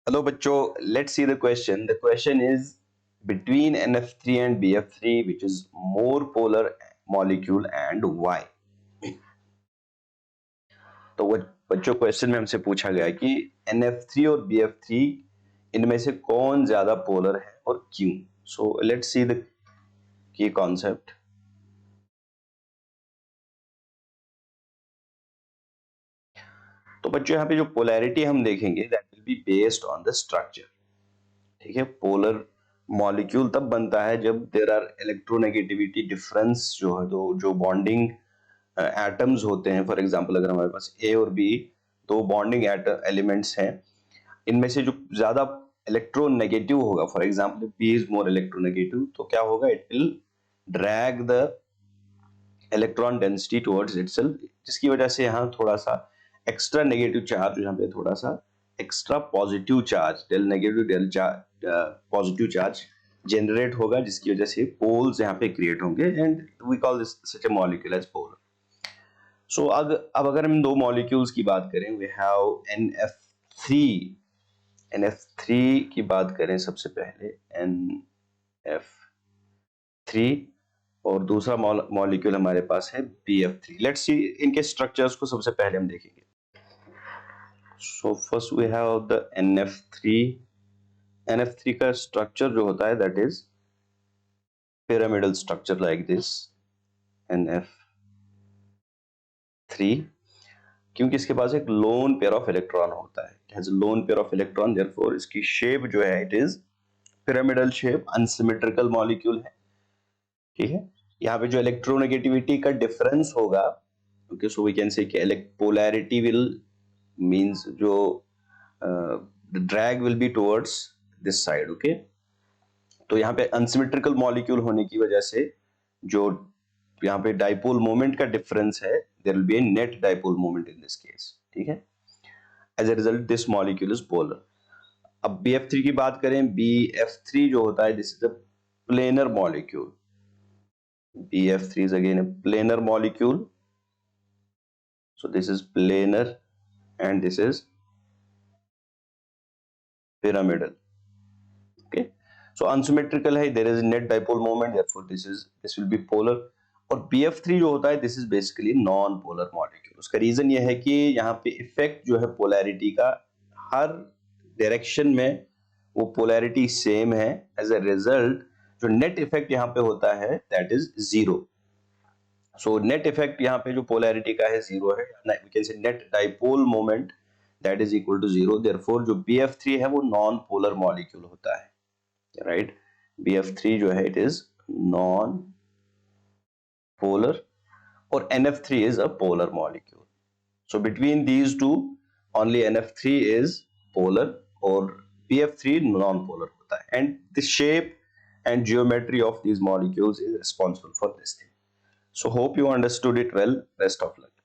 Hello, bachcho. Let's see the question. The question is between NF3 and BF3, which is more polar molecule and why? तो वो बच्चों question में हमसे पूछा गया कि NF3 और BF3 इनमें से कौन ज्यादा पोलर है और क्यों? So let's see the key concept. तो बच्चों यहाँ पे जो पोलैरिटी हम देखेंगे that will be based on the structure. ठीक है, पोलर मॉलिक्यूल तब बनता है जब देर आर इलेक्ट्रोनेगेटिविटी डिफरेंस जो है, तो जो बॉन्डिंग एटम्स होते हैं. फॉर एग्जांपल अगर हमारे पास ए और बी दो बॉन्डिंग एलिमेंट्स हैं, इनमें से जो ज्यादा इलेक्ट्रोनेगेटिव होगा, for example B is more electronegative, तो क्या होगा, it will drag the electron density towards itself, जिसकी वजह से यहाँ थोड़ा सा एक्स्ट्रा नेगेटिव चार्ज, यहाँ पे थोड़ा सा extra positive charge, del negative del positive charge generate होगा, जिसकी वजह से पोल्स यहाँ पे क्रिएट होंगे and we call this such a molecule as pole. So अब अगर हम दो मॉलिक्यूल्स की बात करें, वी हैव NF3. NF3 की बात करें सबसे पहले, NF3, और दूसरा मॉलिक्यूल हमारे पास है BF3. लेट्स सी इनके स्ट्रक्चर्स को सबसे पहले हम देखेंगे. So first we have the NF3. NF3 का स्ट्रक्चर जो होता है that is pyramidal structure like this, NF3, क्योंकि इसके पास एक लोन पेयर ऑफ इलेक्ट्रॉन होता है. It has a lone pair of electron, therefore इसकी शेप जो है it is pyramidal shape, unsymmetrical molecule है. ठीक है, यहाँ पे जो इलेक्ट्रोनेगेटिविटी का डिफरेंस होगा, ओके, सो वी कैन से कि पोलैरिटी विल मींस जो the drag will be towards this side. Okay, तो यहाँ पे अनसिमेट्रिकल मॉलिक्यूल होने की वजह से जो यहाँ पे डाइपोल मोमेंट का डिफरेंस है, there will be a net dipole moment in this case. ठीक है, as a result this molecule is polar. अब BF3 की बात करें, BF3 जो होता है this is a planar molecule. BF3 is again a planar molecule. So this is planar and this is pyramidal. Okay. So unsymmetrical है, there is a net dipole moment, therefore this will be polar. और BF3 जो होता है this is basically non polar molecule. उसका reason ये है कि यहाँ पे इफेक्ट जो है पोलैरिटी का हर डायरेक्शन में वो पोलैरिटी सेम है. एज अ रिजल्ट जो नेट इफेक्ट यहाँ पे होता है that is zero. So net effect यहाँ पे जो पोलैरिटी का है जीरो है, we can say net dipole moment that is equal to zero. Therefore जो BF3 है वो नॉन पोलर मॉलिक्यूल होता है, राइट. BF3 जो है इट इज नॉन पोलर और NF3 is a polar molecule. So between these two, only NF3 is polar or BF3 non-polar होता है. And the shape and geometry of these molecules is responsible for this thing. So hope you understood it well. Best of luck.